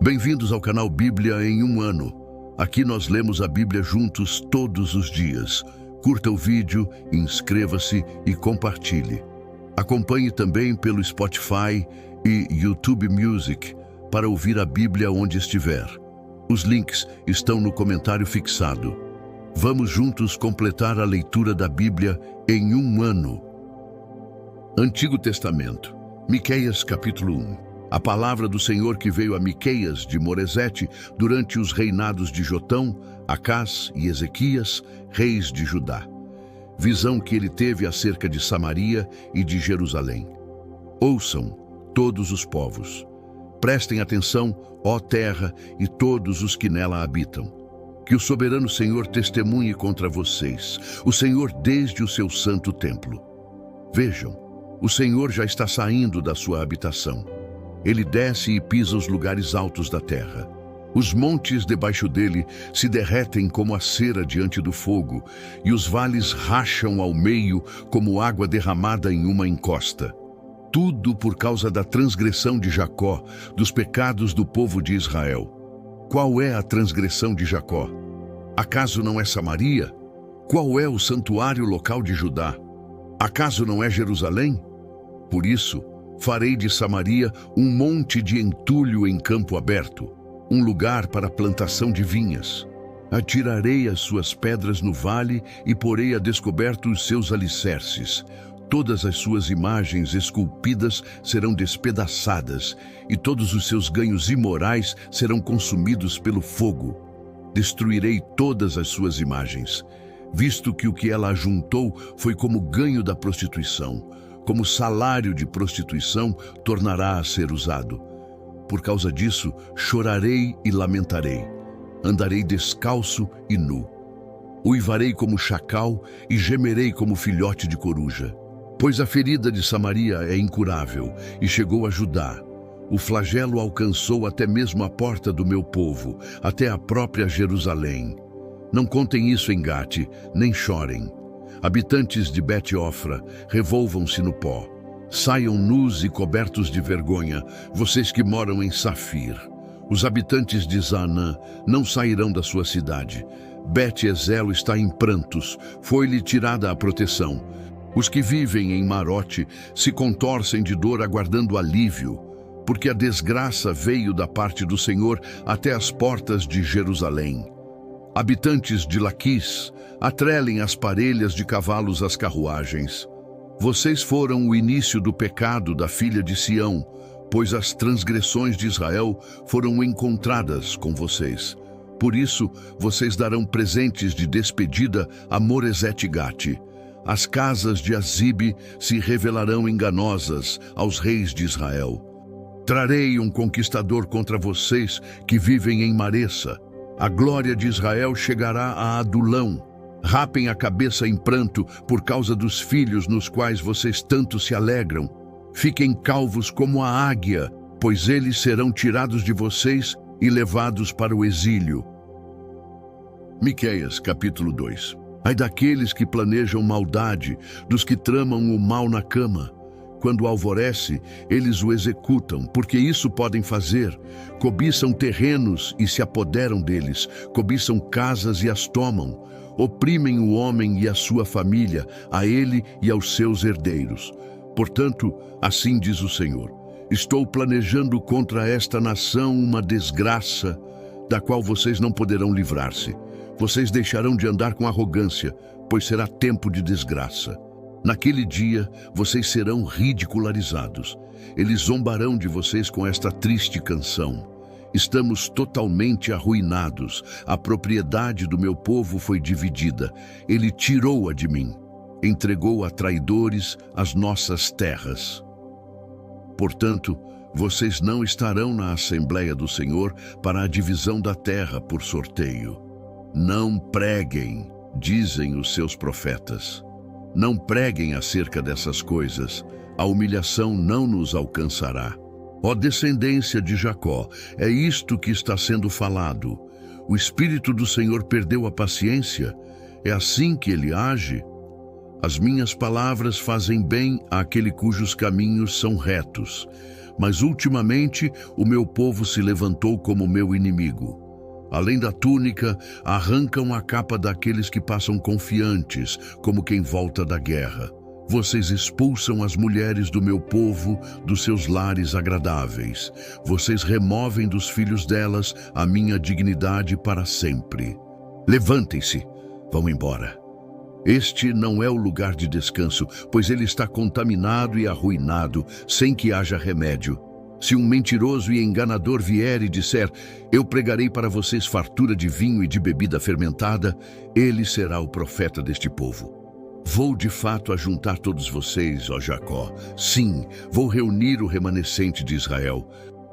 Bem-vindos ao canal Bíblia em um ano. Aqui nós lemos a Bíblia juntos todos os dias. Curta o vídeo, inscreva-se e compartilhe. Acompanhe também pelo Spotify e YouTube Music para ouvir a Bíblia onde estiver. Os links estão no comentário fixado. Vamos juntos completar a leitura da Bíblia em um ano. Antigo Testamento, Miqueias capítulo 1. A palavra do Senhor que veio a Miqueias de Moresete durante os reinados de Jotão, Acás e Ezequias, reis de Judá. Visão que ele teve acerca de Samaria e de Jerusalém. Ouçam, todos os povos. Prestem atenção, ó terra, e todos os que nela habitam. Que o soberano Senhor testemunhe contra vocês, o Senhor desde o seu santo templo. Vejam, o Senhor já está saindo da sua habitação. Ele desce e pisa os lugares altos da terra. Os montes debaixo dele se derretem como a cera diante do fogo, e os vales racham ao meio como água derramada em uma encosta. Tudo por causa da transgressão de Jacó, dos pecados do povo de Israel. Qual é a transgressão de Jacó? Acaso não é Samaria? Qual é o santuário local de Judá? Acaso não é Jerusalém? Por isso, farei de Samaria um monte de entulho em campo aberto, um lugar para plantação de vinhas. Atirarei as suas pedras no vale e porei a descoberto os seus alicerces. Todas as suas imagens esculpidas serão despedaçadas, e todos os seus ganhos imorais serão consumidos pelo fogo. Destruirei todas as suas imagens, visto que o que ela ajuntou foi como ganho da prostituição. Como salário de prostituição tornará a ser usado. Por causa disso, chorarei e lamentarei. Andarei descalço e nu. Uivarei como chacal e gemerei como filhote de coruja. Pois a ferida de Samaria é incurável e chegou a Judá. O flagelo alcançou até mesmo a porta do meu povo, até a própria Jerusalém. Não contem isso em Gate, nem chorem. Habitantes de Bet-Ofra, revolvam-se no pó. Saiam nus e cobertos de vergonha, vocês que moram em Safir. Os habitantes de Zanã não sairão da sua cidade. Bet-Ezel está em prantos, foi-lhe tirada a proteção. Os que vivem em Marote se contorcem de dor aguardando alívio, porque a desgraça veio da parte do Senhor até as portas de Jerusalém. Habitantes de Laquis, atrelem as parelhas de cavalos às carruagens. Vocês foram o início do pecado da filha de Sião, pois as transgressões de Israel foram encontradas com vocês. Por isso, vocês darão presentes de despedida a Moresete-Gate. As casas de Azibe se revelarão enganosas aos reis de Israel. Trarei um conquistador contra vocês que vivem em Maressa. A glória de Israel chegará a Adulão. Rapem a cabeça em pranto por causa dos filhos nos quais vocês tanto se alegram. Fiquem calvos como a águia, pois eles serão tirados de vocês e levados para o exílio. Miqueias, capítulo 2. Ai daqueles que planejam maldade, dos que tramam o mal na cama. Quando alvorece, eles o executam, porque isso podem fazer. Cobiçam terrenos e se apoderam deles, cobiçam casas e as tomam. Oprimem o homem e a sua família, a ele e aos seus herdeiros. Portanto, assim diz o Senhor: estou planejando contra esta nação uma desgraça, da qual vocês não poderão livrar-se. Vocês deixarão de andar com arrogância, pois será tempo de desgraça. Naquele dia, vocês serão ridicularizados. Eles zombarão de vocês com esta triste canção. Estamos totalmente arruinados. A propriedade do meu povo foi dividida. Ele tirou-a de mim. Entregou a traidores as nossas terras. Portanto, vocês não estarão na Assembleia do Senhor para a divisão da terra por sorteio. Não preguem, dizem os seus profetas. Não preguem acerca dessas coisas, a humilhação não nos alcançará. Ó descendência de Jacó, é isto que está sendo falado. O Espírito do Senhor perdeu a paciência, é assim que ele age. As minhas palavras fazem bem àquele cujos caminhos são retos, Mas ultimamente o meu povo se levantou como meu inimigo. Além da túnica, arrancam a capa daqueles que passam confiantes, como quem volta da guerra. Vocês expulsam as mulheres do meu povo dos seus lares agradáveis. Vocês removem dos filhos delas a minha dignidade para sempre. Levantem-se, vão embora. Este não é o lugar de descanso, pois ele está contaminado e arruinado, sem que haja remédio. Se um mentiroso e enganador vier e disser, eu pregarei para vocês fartura de vinho e de bebida fermentada, ele será o profeta deste povo. Vou de fato ajuntar todos vocês, ó Jacó. Sim, vou reunir o remanescente de Israel.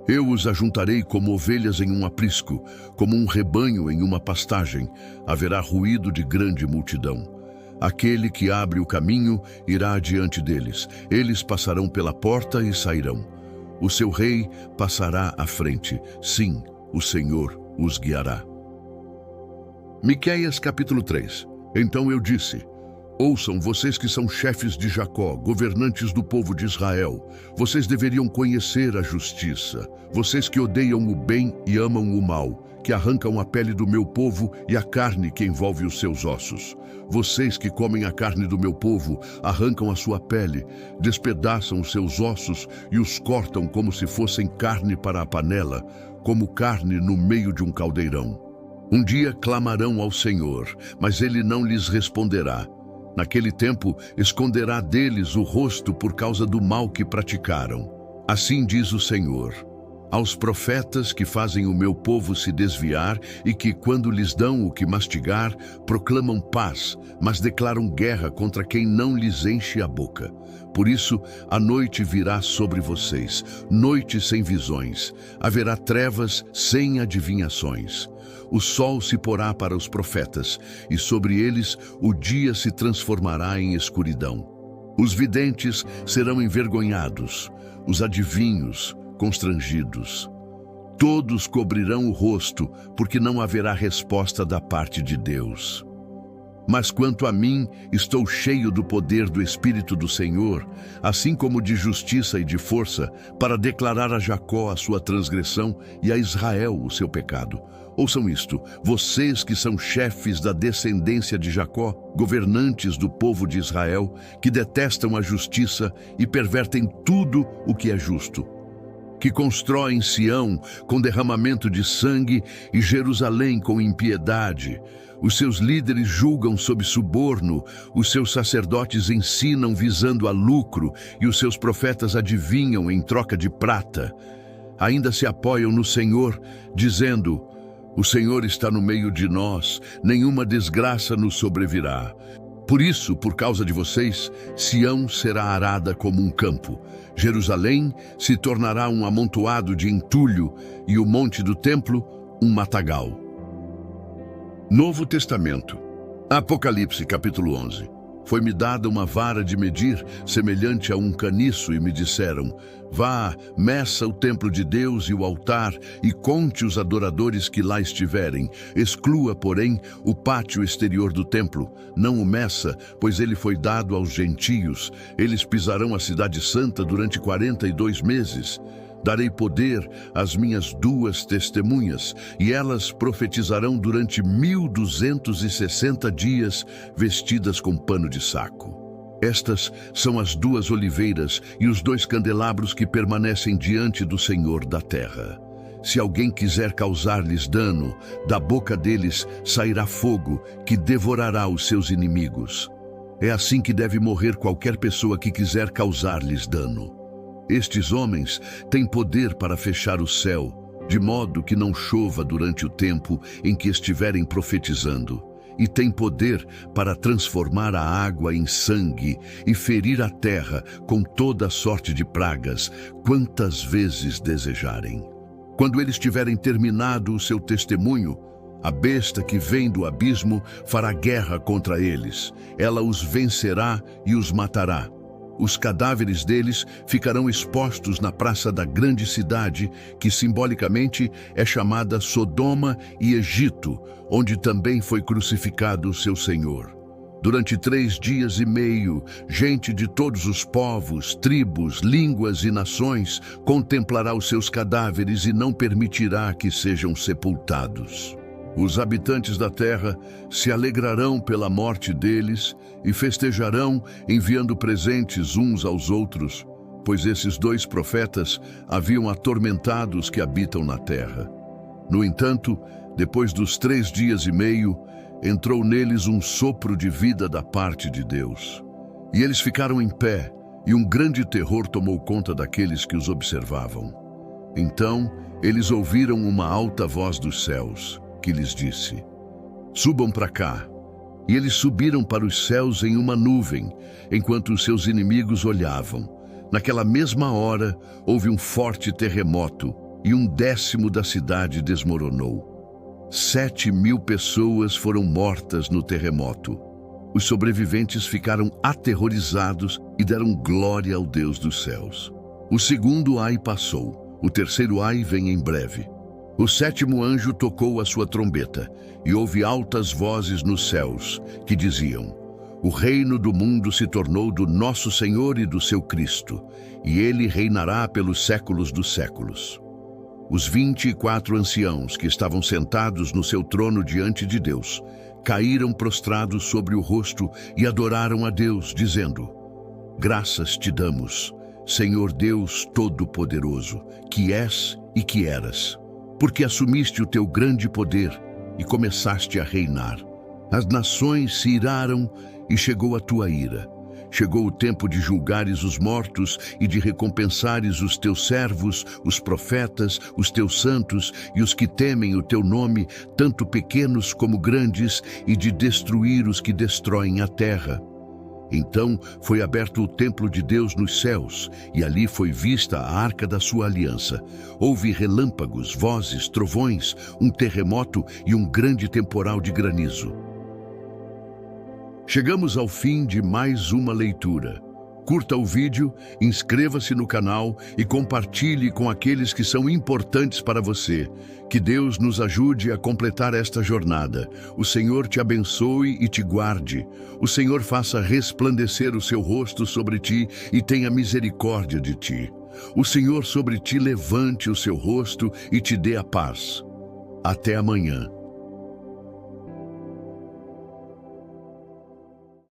Eu os ajuntarei como ovelhas em um aprisco, como um rebanho em uma pastagem. Haverá ruído de grande multidão. Aquele que abre o caminho irá adiante deles. Eles passarão pela porta e sairão. O seu rei passará à frente. Sim, o Senhor os guiará. Miqueias capítulo 3. Então eu disse: ouçam, vocês que são chefes de Jacó, governantes do povo de Israel. Vocês deveriam conhecer a justiça. Vocês que odeiam o bem e amam o mal, que arrancam a pele do meu povo e a carne que envolve os seus ossos. Vocês que comem a carne do meu povo, arrancam a sua pele, despedaçam os seus ossos e os cortam como se fossem carne para a panela, como carne no meio de um caldeirão. Um dia clamarão ao Senhor, mas ele não lhes responderá. Naquele tempo, esconderá deles o rosto por causa do mal que praticaram. Assim diz o Senhor: aos profetas que fazem o meu povo se desviar e que, quando lhes dão o que mastigar, proclamam paz, mas declaram guerra contra quem não lhes enche a boca. Por isso, a noite virá sobre vocês, noite sem visões. Haverá trevas sem adivinhações. O sol se porá para os profetas, e sobre eles o dia se transformará em escuridão. Os videntes serão envergonhados, os adivinhos constrangidos. Todos cobrirão o rosto, porque não haverá resposta da parte de Deus. Mas quanto a mim, estou cheio do poder do Espírito do Senhor, assim como de justiça e de força, para declarar a Jacó a sua transgressão e a Israel o seu pecado. Ouçam isto, vocês que são chefes da descendência de Jacó, governantes do povo de Israel, que detestam a justiça e pervertem tudo o que é justo, que constroem Sião com derramamento de sangue e Jerusalém com impiedade. Os seus líderes julgam sob suborno, os seus sacerdotes ensinam visando a lucro e os seus profetas adivinham em troca de prata. Ainda se apoiam no Senhor, dizendo: o Senhor está no meio de nós, nenhuma desgraça nos sobrevirá. Por isso, por causa de vocês, Sião será arada como um campo. Jerusalém se tornará um amontoado de entulho e o monte do templo um matagal. Novo Testamento. Apocalipse capítulo 11. Foi-me dada uma vara de medir, semelhante a um caniço, e me disseram: vá, meça o templo de Deus e o altar, e conte os adoradores que lá estiverem. Exclua, porém, o pátio exterior do templo. Não o meça, pois ele foi dado aos gentios. Eles pisarão a cidade santa durante 42 meses. Darei poder às minhas 2 testemunhas, e elas profetizarão durante 1260 dias, vestidas com pano de saco. Estas são as 2 oliveiras e os 2 candelabros que permanecem diante do Senhor da terra. Se alguém quiser causar-lhes dano, da boca deles sairá fogo, que devorará os seus inimigos. É assim que deve morrer qualquer pessoa que quiser causar-lhes dano. Estes homens têm poder para fechar o céu, de modo que não chova durante o tempo em que estiverem profetizando, e têm poder para transformar a água em sangue e ferir a terra com toda sorte de pragas, quantas vezes desejarem. Quando eles tiverem terminado o seu testemunho, a besta que vem do abismo fará guerra contra eles. Ela os vencerá e os matará. Os cadáveres deles ficarão expostos na praça da grande cidade, que simbolicamente é chamada Sodoma e Egito, onde também foi crucificado o seu Senhor. Durante 3 dias e meio, gente de todos os povos, tribos, línguas e nações contemplará os seus cadáveres e não permitirá que sejam sepultados. Os habitantes da terra se alegrarão pela morte deles e festejarão enviando presentes uns aos outros, pois esses 2 profetas haviam atormentado os que habitam na terra. No entanto, depois dos 3 dias e meio, entrou neles um sopro de vida da parte de Deus. E eles ficaram em pé, e um grande terror tomou conta daqueles que os observavam. Então, eles ouviram uma alta voz dos céus, que lhes disse: "Subam para cá." E eles subiram para os céus em uma nuvem, enquanto os seus inimigos olhavam. Naquela mesma hora, houve um forte terremoto, e 1/10 da cidade desmoronou. 7.000 pessoas foram mortas no terremoto. Os sobreviventes ficaram aterrorizados e deram glória ao Deus dos céus. O segundo ai passou, o terceiro ai vem em breve. O 7º anjo tocou a sua trombeta, e houve altas vozes nos céus, que diziam: "O reino do mundo se tornou do nosso Senhor e do seu Cristo, e ele reinará pelos séculos dos séculos." Os 24 anciãos que estavam sentados no seu trono diante de Deus caíram prostrados sobre o rosto e adoraram a Deus, dizendo: "Graças te damos, Senhor Deus Todo-Poderoso, que és e que eras, porque assumiste o teu grande poder e começaste a reinar. As nações se iraram e chegou a tua ira. Chegou o tempo de julgares os mortos e de recompensares os teus servos, os profetas, os teus santos e os que temem o teu nome, tanto pequenos como grandes, e de destruir os que destroem a terra." Então foi aberto o templo de Deus nos céus, e ali foi vista a arca da sua aliança. Houve relâmpagos, vozes, trovões, um terremoto e um grande temporal de granizo. Chegamos ao fim de mais uma leitura. Curta o vídeo, inscreva-se no canal e compartilhe com aqueles que são importantes para você. Que Deus nos ajude a completar esta jornada. O Senhor te abençoe e te guarde. O Senhor faça resplandecer o seu rosto sobre ti e tenha misericórdia de ti. O Senhor sobre ti levante o seu rosto e te dê a paz. Até amanhã.